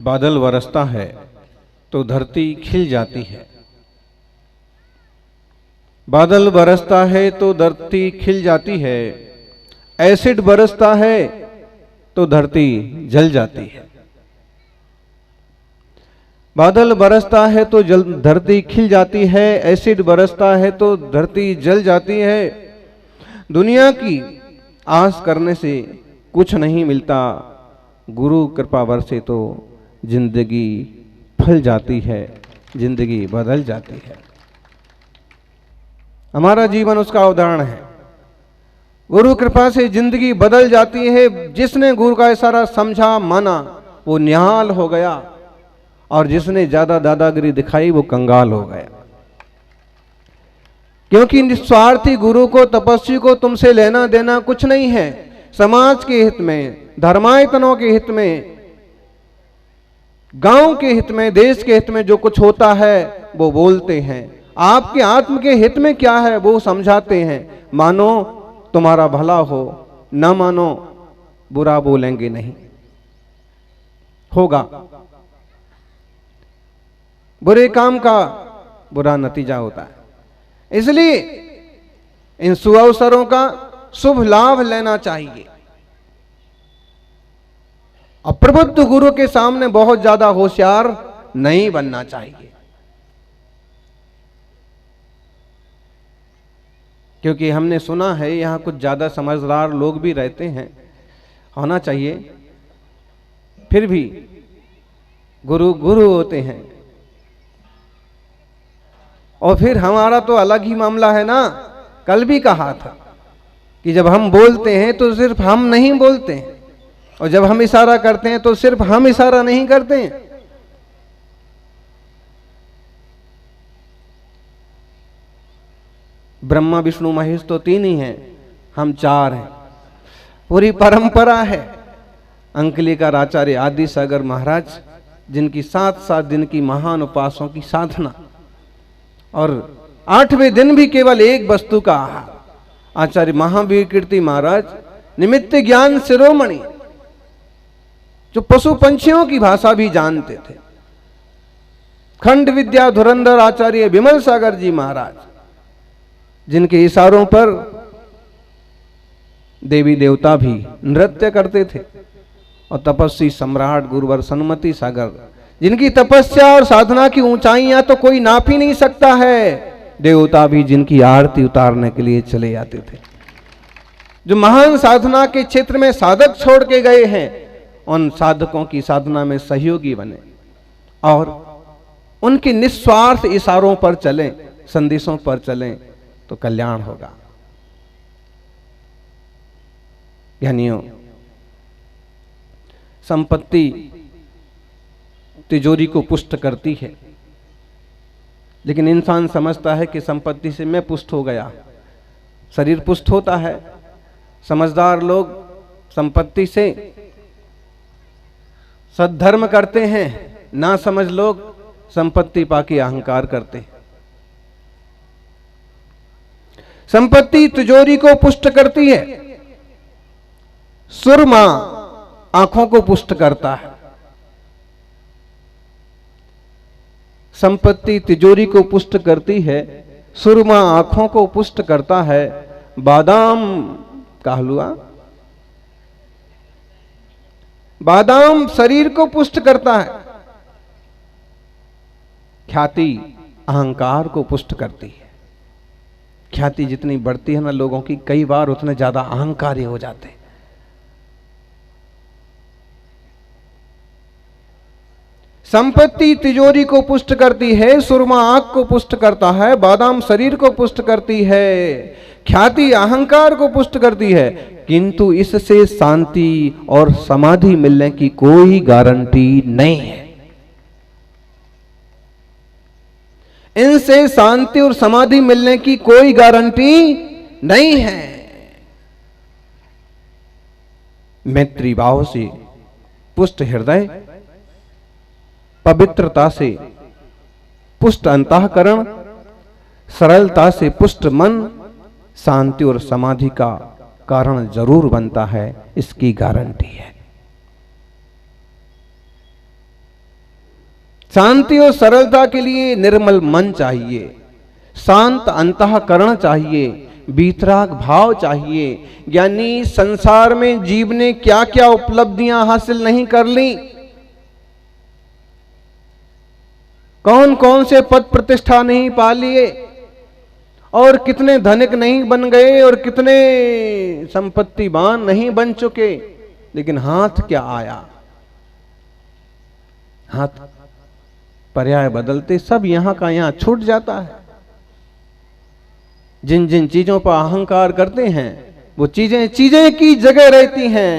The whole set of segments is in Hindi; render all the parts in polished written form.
बादल बरसता है तो धरती खिल जाती है। बादल बरसता है तो धरती खिल जाती है। एसिड बरसता है तो धरती जल जाती है। बादल बरसता है तो धरती खिल जाती है। एसिड बरसता है तो धरती जल जाती है। दुनिया की आस करने से कुछ नहीं मिलता, गुरु कृपा बरसे तो जिंदगी फल जाती है, जिंदगी बदल जाती है। हमारा जीवन उसका उदाहरण है। गुरु कृपा से जिंदगी बदल जाती है। जिसने गुरु का इशारा समझा माना वो निहाल हो गया, और जिसने ज्यादा दादागिरी दिखाई वो कंगाल हो गया। क्योंकि निस्वार्थी गुरु को, तपस्वी को तुमसे लेना देना कुछ नहीं है। समाज के हित में, धर्मायतनों के हित में, गांव के हित में, देश के हित में जो कुछ होता है वो बोलते हैं। आपके आत्म के हित में क्या है वो समझाते हैं। मानो तुम्हारा भला हो, न मानो बुरा बोलेंगे नहीं। होगा बुरे काम का बुरा नतीजा होता है। इसलिए इन सुअवसरों का शुभ लाभ लेना चाहिए। और प्रबुद्ध गुरु के सामने बहुत ज्यादा होशियार नहीं बनना चाहिए, क्योंकि हमने सुना है यहां कुछ ज्यादा समझदार लोग भी रहते हैं। होना चाहिए, फिर भी गुरु गुरु होते हैं। और फिर हमारा तो अलग ही मामला है ना। कल भी कहा था कि जब हम बोलते हैं तो सिर्फ हम नहीं बोलते हैं, और जब हम इशारा करते हैं तो सिर्फ हम इशारा नहीं करते हैं। ब्रह्मा विष्णु महेश तो 3 ही हैं, हम 4 हैं। पूरी परंपरा है। अंकलिकार आचार्य आदि सागर महाराज, जिनकी 7-7 दिन की महान उपासों की साधना, और 8वें दिन भी केवल एक वस्तु का आहार। आचार्य महावीर कीर्ति महाराज निमित्त ज्ञान शिरोमणि, जो पशु पंछियों की भाषा भी जानते थे। खंड विद्या धुरंधर आचार्य विमल सागर जी महाराज, जिनके इशारों पर देवी देवता भी नृत्य करते थे। और तपस्वी सम्राट गुरुवर सन्मति सागर, जिनकी तपस्या और साधना की ऊंचाइयां तो कोई नाप ही नहीं सकता है। देवता भी जिनकी आरती उतारने के लिए चले जाते थे। जो महान साधना के क्षेत्र में साधक छोड़ के गए हैं, उन साधकों की साधना में सहयोगी बने और उनके निस्वार्थ इशारों पर चलें, संदेशों पर चलें तो कल्याण होगा। ज्ञानियों, संपत्ति तिजोरी को पुष्ट करती है, लेकिन इंसान समझता है कि संपत्ति से मैं पुष्ट हो गया, शरीर पुष्ट होता है। समझदार लोग संपत्ति से सद्धर्म करते हैं, ना समझ लोग संपत्ति पाके अहंकार करते हैं। संपत्ति तिजोरी को पुष्ट करती है, सुरमा आंखों को पुष्ट करता है। संपत्ति तिजोरी को पुष्ट करती है, सुरमा आंखों को पुष्ट करता है। बादाम का हलवा, बादाम शरीर को पुष्ट करता है। ख्याति अहंकार को पुष्ट करती है। ख्याति जितनी बढ़ती है ना लोगों की, कई बार उतने ज्यादा अहंकारी हो जाते हैं। संपत्ति तिजोरी को पुष्ट करती है, सुरमा आंख को पुष्ट करता है, बादाम शरीर को पुष्ट करती है, ख्याति अहंकार को पुष्ट करती है। किंतु इससे शांति और समाधि मिलने की कोई गारंटी नहीं है। इनसे शांति और समाधि मिलने की कोई गारंटी नहीं है। मैत्री भाव से पुष्ट हृदय, पवित्रता से पुष्ट अंतःकरण, सरलता से पुष्ट मन, शांति और समाधि का कारण जरूर बनता है, इसकी गारंटी है। शांति और सरलता के लिए निर्मल मन चाहिए, शांत अंतःकरण चाहिए, वीतराग भाव चाहिए। यानी संसार में जीव ने क्या क्या उपलब्धियां हासिल नहीं कर ली, कौन कौन से पद प्रतिष्ठा नहीं पा लिए, और कितने धनिक नहीं बन गए, और कितने संपत्तिवान नहीं बन चुके, लेकिन हाथ क्या आया, हाथ पर्याय बदलते सब यहां का यहां छूट जाता है। जिन जिन चीजों पर अहंकार करते हैं वो चीजें चीजें की जगह रहती हैं।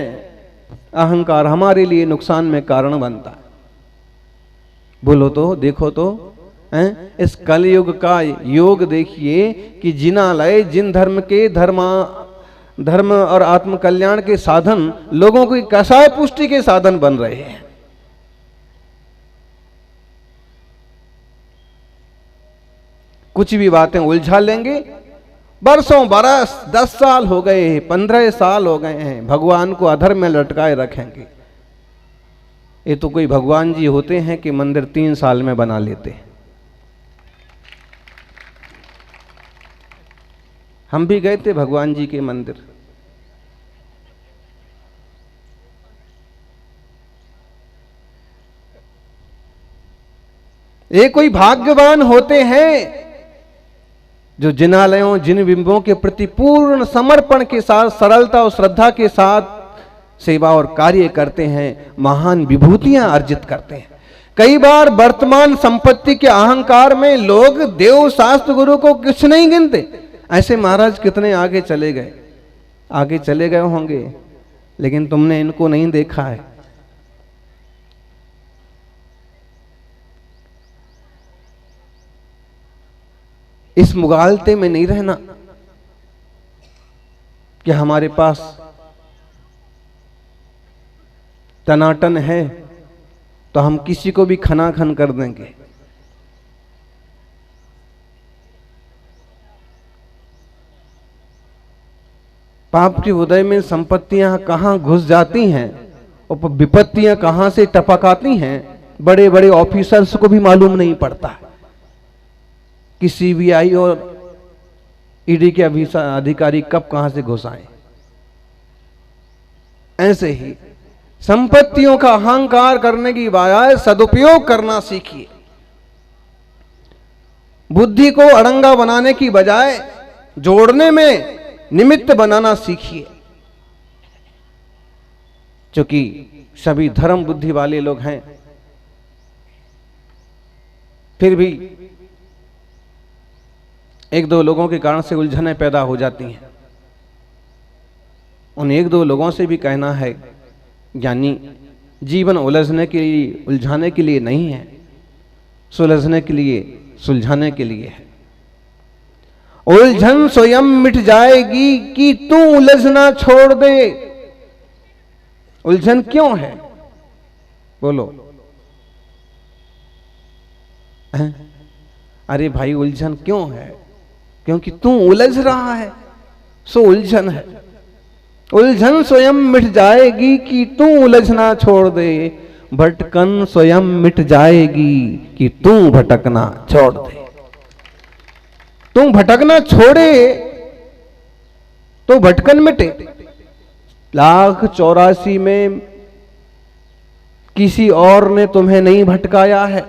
अहंकार हमारे लिए नुकसान में कारण बनता है। बोलो तो, देखो तो, इस कलयुग का योग देखिए कि जिनालय जिन धर्म के धर्म और आत्म कल्याण के साधन लोगों की कसाय पुष्टि के साधन बन रहे हैं। कुछ भी बातें उलझा लेंगे, बरसों बरस 10 साल हो गए, 15 साल हो गए हैं, भगवान को अधर में लटकाए रखेंगे। ये तो कोई भगवान जी होते हैं कि मंदिर 3 साल में बना लेते हैं। हम भी गए थे भगवान जी के मंदिर, ये कोई भाग्यवान होते हैं जो जिनालयों जिन बिंबों के प्रति पूर्ण समर्पण के साथ, सरलता और श्रद्धा के साथ सेवा और कार्य करते हैं, महान विभूतियां अर्जित करते हैं। कई बार वर्तमान संपत्ति के अहंकार में लोग देव शास्त्र गुरु को कुछ नहीं गिनते। ऐसे महाराज कितने आगे चले गए होंगे, लेकिन तुमने इनको नहीं देखा है। इस मुगालते में नहीं रहना कि हमारे पास टनाटन है तो हम किसी को भी खनाखन कर देंगे। पाप के उदय में संपत्तियां कहां घुस जाती हैं और विपत्तियां कहां से टपक आती हैं, बड़े बड़े ऑफिसर्स को भी मालूम नहीं पड़ता कि सीबीआई और ईडी के अधिकारी कब कहां से घुस आए। ऐसे ही संपत्तियों का अहंकार करने की बजाय सदुपयोग करना सीखिए। बुद्धि को अड़ंगा बनाने की बजाय जोड़ने में निमित्त बनाना सीखिए। क्योंकि सभी धर्म बुद्धि वाले लोग हैं, फिर भी एक दो लोगों के कारण से उलझनें पैदा हो जाती हैं। उन एक दो लोगों से भी कहना है, यानी जीवन उलझने के लिए, उलझाने के लिए नहीं है, सुलझने के लिए, सुलझाने के लिए है। उलझन स्वयं मिट जाएगी कि तू उलझना छोड़ दे। उलझन क्यों है बोलो? अरे भाई उलझन क्यों है? क्योंकि तू उलझ रहा है, सो उलझन है। उलझन स्वयं मिट जाएगी कि तू उलझना छोड़ दे, भटकन स्वयं मिट जाएगी कि तू भटकना छोड़ दे। तू भटकना छोड़े तो भटकन मिटे। 1,84 में किसी और ने तुम्हें नहीं भटकाया है।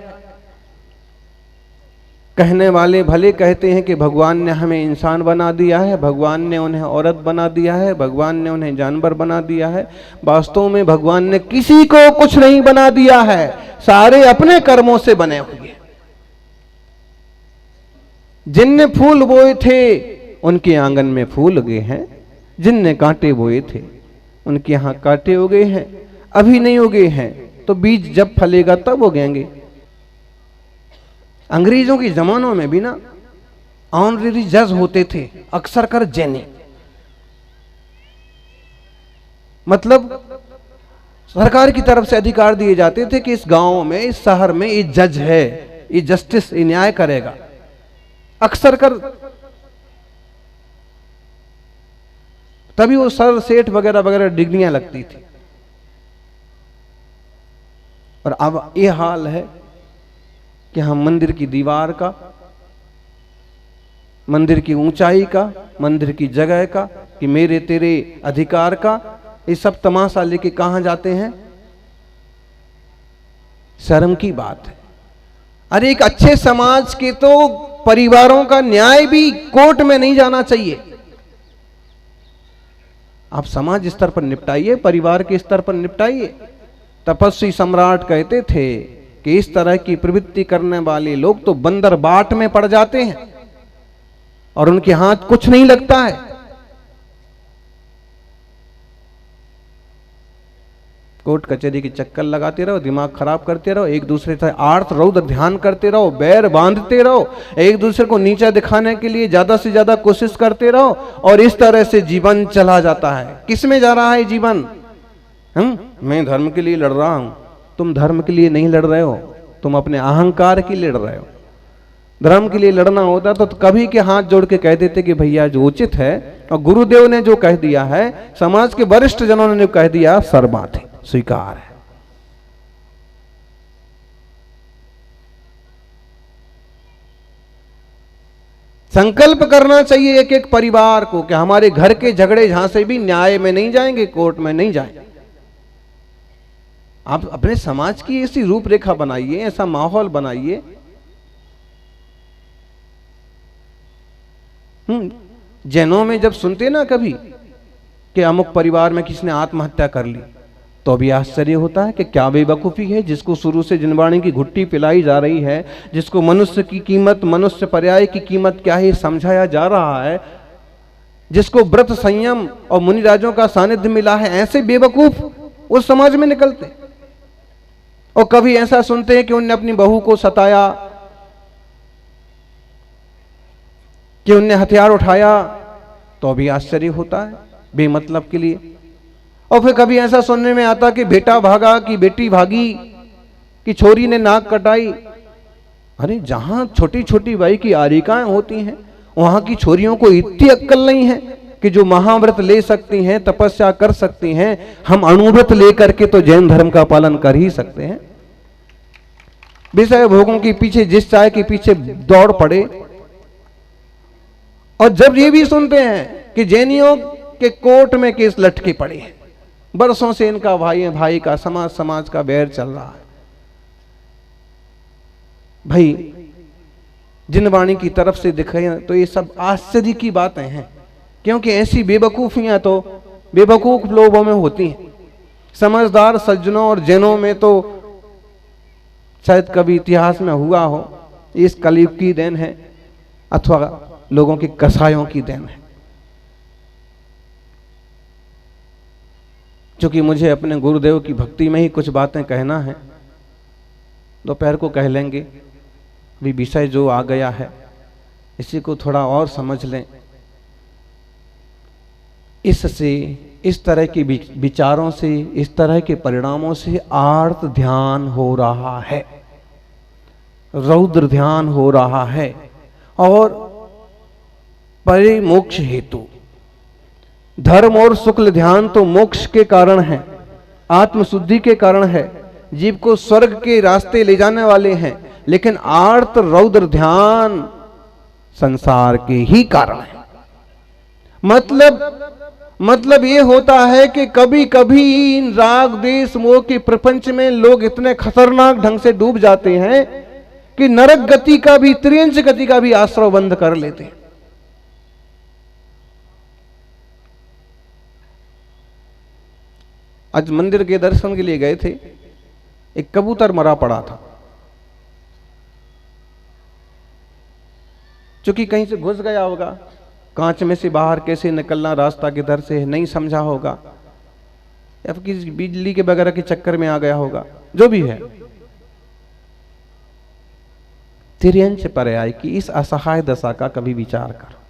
कहने वाले भले कहते हैं कि भगवान ने हमें इंसान बना दिया है, भगवान ने उन्हें औरत बना दिया है, भगवान ने उन्हें जानवर बना दिया है। वास्तव में भगवान ने किसी को कुछ नहीं बना दिया है, सारे अपने कर्मों से बने हुए। जिनने फूल बोए थे उनके आंगन में फूल उगे हैं, जिनने कांटे बोए थे उनके यहां कांटे उगे हैं। अभी नहीं उगे हैं तो बीज जब फलेगा तब उगेंगे। अंग्रेजों के जमानों में भी ना ऑनरेरी जज होते थे, अक्सर कर जैनी, मतलब सरकार की तरफ से अधिकार दिए जाते थे कि इस गांव में, इस शहर में ये जज है, ये जस्टिस, ये न्याय करेगा। अक्सर कर तभी वो सर सेठ वगैरह वगैरह डिग्रियां लगती थी। और अब ये हाल है कि हम मंदिर की दीवार का, मंदिर की ऊंचाई का, मंदिर की जगह का, कि मेरे तेरे अधिकार का, ये सब तमाशा लेके कहां जाते हैं? शर्म की बात है। अरे एक अच्छे समाज के तो परिवारों का न्याय भी कोर्ट में नहीं जाना चाहिए। आप समाज स्तर पर निपटाइए, परिवार के स्तर पर निपटाइए। तपस्वी सम्राट कहते थे कि इस तरह की प्रवृत्ति करने वाले लोग तो बंदर बाट में पड़ जाते हैं और उनके हाथ कुछ नहीं लगता है। कोर्ट कचहरी के चक्कर लगाते रहो, दिमाग खराब करते रहो, एक दूसरे से आर्त रौद्र ध्यान करते रहो, बैर बांधते रहो, एक दूसरे को नीचा दिखाने के लिए ज्यादा से ज्यादा कोशिश करते रहो, और इस तरह से जीवन चला जाता है। किस में जा रहा है जीवन? मैं धर्म के लिए लड़ रहा हूं। तुम धर्म के लिए नहीं लड़ रहे हो, तुम अपने अहंकार के लिए लड़ रहे हो। धर्म के लिए लड़ना होता तो कभी के हाथ जोड़ के कह देते कि भैया जो उचित है, और गुरुदेव ने जो कह दिया है, समाज के वरिष्ठ जनों ने जो कह दिया, सर्वमान्य है, स्वीकार है। संकल्प करना चाहिए एक एक परिवार को कि हमारे घर के झगड़े झांसे भी न्याय में नहीं जाएंगे, कोर्ट में नहीं जाएंगे। आप अपने समाज की ऐसी रूपरेखा बनाइए, ऐसा माहौल बनाइए। जैनों में जब सुनते ना कभी कि अमुक परिवार में किसी ने आत्महत्या कर ली, तो अभी आश्चर्य होता है कि क्या बेवकूफ़ी है, जिसको शुरू से जिनवाणी की घुट्टी पिलाई जा रही है, जिसको मनुष्य की कीमत, मनुष्य पर्याय की कीमत क्या है समझाया जा रहा है, जिसको व्रत संयम और मुनिराजों का सानिध्य मिला है, ऐसे बेवकूफ उस समाज में निकलते। और कभी ऐसा सुनते हैं कि उनने अपनी बहू को सताया, कि उनने हथियार उठाया, तो अभी आश्चर्य होता है बेमतलब के लिए। और फिर कभी ऐसा सुनने में आता कि बेटा भागा, कि बेटी भागी, कि छोरी ने नाक कटाई। अरे जहां छोटी छोटी भाई की आरिकाएं होती हैं, वहां की छोरियों को इतनी अक्कल नहीं है कि जो महाव्रत ले सकती हैं, तपस्या कर सकती हैं। हम अणुव्रत लेकर के तो जैन धर्म का पालन कर ही सकते हैं। विषय भोगों के पीछे, जिस चाय के पीछे दौड़ पड़े। और जब ये भी सुनते हैं कि जैनियों के कोर्ट में केस लटके पड़े हैं, बरसों से इनका भाई का, समाज का बैर चल रहा है। भाई जिनवाणी की तरफ से दिखाए तो ये सब आश्चर्य की बातें हैं, क्योंकि ऐसी बेवकूफियां तो बेवकूफ लोगों में होती हैं। समझदार सज्जनों और जैनों में तो शायद कभी इतिहास में हुआ हो, इस कलयुग की देन है अथवा लोगों के कसायों की देन है। क्योंकि मुझे अपने गुरुदेव की भक्ति में ही कुछ बातें कहना है, दोपहर को कह लेंगे। अभी विषय जो आ गया है इसी को थोड़ा और समझ लें। इससे, इस तरह के विचारों से, इस तरह के परिणामों से आर्त ध्यान हो रहा है, रौद्र ध्यान हो रहा है, और परिमोक्ष हेतु धर्म और शुक्ल ध्यान तो मोक्ष के कारण है, आत्मशुद्धि के कारण है, जीव को स्वर्ग के रास्ते ले जाने वाले हैं। लेकिन आर्त रौद्र ध्यान संसार के ही कारण है। मतलब ये होता है कि कभी कभी इन राग देश मोह के प्रपंच में लोग इतने खतरनाक ढंग से डूब जाते हैं कि नरक गति का भी, त्रियंश गति का भी आश्रय बंद कर लेते हैं। आज मंदिर के दर्शन के लिए गए थे, एक कबूतर मरा पड़ा था। चूंकि कहीं से घुस गया होगा, कांच में से बाहर कैसे निकलना, रास्ता किधर से नहीं समझा होगा, या फिर किसी बिजली के वगैरह के चक्कर में आ गया होगा, जो भी है। तिर्यंश पर्याय की इस असहाय दशा का कभी विचार करो।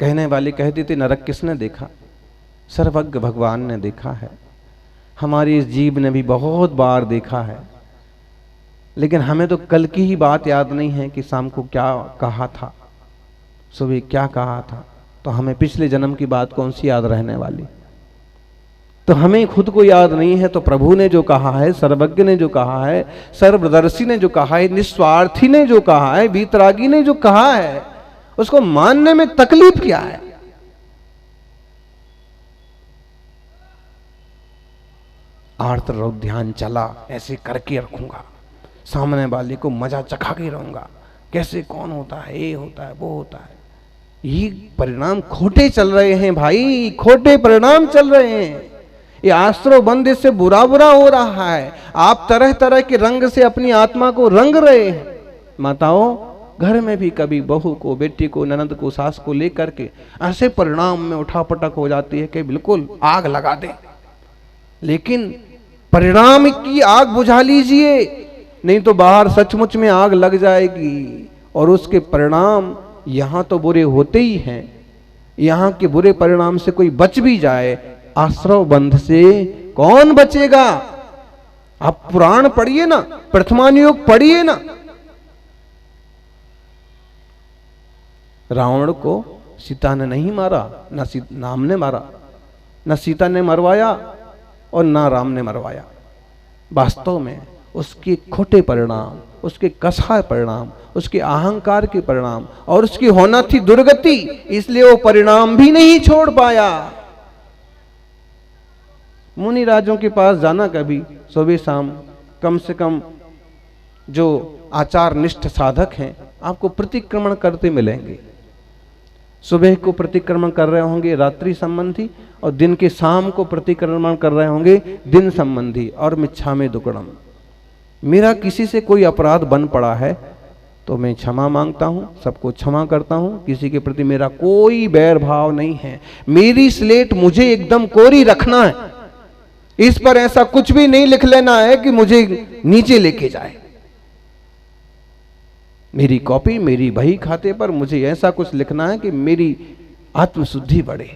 कहने वाले कहते थे नरक किसने देखा? सर्वज्ञ भगवान ने देखा है। हमारी इस जीव ने भी बहुत बार देखा है लेकिन हमें तो कल की ही बात याद नहीं है कि शाम को क्या कहा था, सुबह क्या कहा था, तो हमें पिछले जन्म की बात कौन सी याद रहने वाली। तो हमें खुद को याद नहीं है, तो प्रभु ने जो कहा है, सर्वज्ञ ने जो कहा है, सर्वदर्शी ने जो कहा है, निस्वार्थी ने जो कहा है, वीतरागी ने जो कहा है, उसको मानने में तकलीफ क्या है। आर्त ध्यान चला, ऐसे करके रखूंगा, सामने वाले को मजा चखा के रहूंगा, कैसे कौन होता है, ये होता है, वो होता है। ये परिणाम खोटे चल रहे हैं भाई, खोटे परिणाम चल रहे हैं। ये आश्रव बंद इससे बुरा बुरा हो रहा है। आप तरह तरह के रंग से अपनी आत्मा को रंग रहे हैं। माताओं, घर में भी कभी बहू को, बेटी को, ननद को, सास को लेकर के ऐसे परिणाम में उठापटक हो जाती है कि बिल्कुल आग लगा दे। लेकिन परिणाम की आग बुझा लीजिए, नहीं तो बाहर सचमुच में आग लग जाएगी। और उसके परिणाम यहां तो बुरे होते ही हैं, यहां के बुरे परिणाम से कोई बच भी जाए, आश्रव बंध से कौन बचेगा। आप पुराण पढ़िए ना, प्रथमान योग पढ़िए ना। रावण को सीता ने नहीं मारा, न राम ने मारा, न सीता ने मरवाया और न राम ने मरवाया। वास्तव में उसके खोटे परिणाम, उसके कसाय परिणाम, उसके अहंकार के परिणाम, और उसकी होना थी दुर्गति, इसलिए वो परिणाम भी नहीं छोड़ पाया। मुनि राजों के पास जाना कभी सुबह शाम, कम से कम जो आचार निष्ठ साधक हैं आपको प्रतिक्रमण करते मिलेंगे। सुबह को प्रतिक्रमण कर रहे होंगे रात्रि संबंधी, और दिन के शाम को प्रतिक्रमण कर रहे होंगे दिन संबंधी। और मिच्छामि दुक्कडम, मेरा किसी से कोई अपराध बन पड़ा है तो मैं क्षमा मांगता हूं, सबको क्षमा करता हूं, किसी के प्रति मेरा कोई बैर भाव नहीं है। मेरी स्लेट मुझे एकदम कोरी रखना है, इस पर ऐसा कुछ भी नहीं लिख लेना है कि मुझे नीचे लेके जाए। मेरी कॉपी, मेरी बही खाते पर मुझे ऐसा कुछ लिखना है कि मेरी आत्मशुद्धि बढ़े।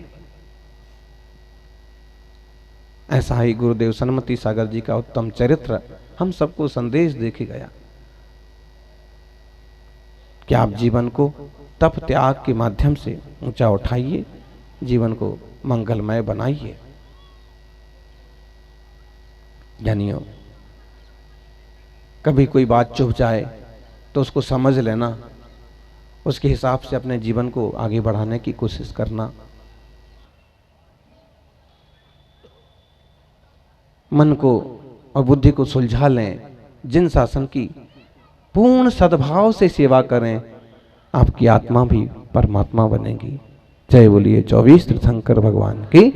ऐसा ही गुरुदेव सन्मति सागर जी का उत्तम चरित्र हम सबको संदेश देके गया कि आप जीवन को तप त्याग के माध्यम से ऊंचा उठाइए, जीवन को मंगलमय बनाइए। ज्ञानियों, कभी कोई बात चुभ जाए तो उसको समझ लेना, उसके हिसाब से अपने जीवन को आगे बढ़ाने की कोशिश करना। मन को और बुद्धि को सुलझा लें, जिन शासन की पूर्ण सद्भाव से सेवा करें, आपकी आत्मा भी परमात्मा बनेगी। जय बोलिए 24 तीर्थंकर भगवान की।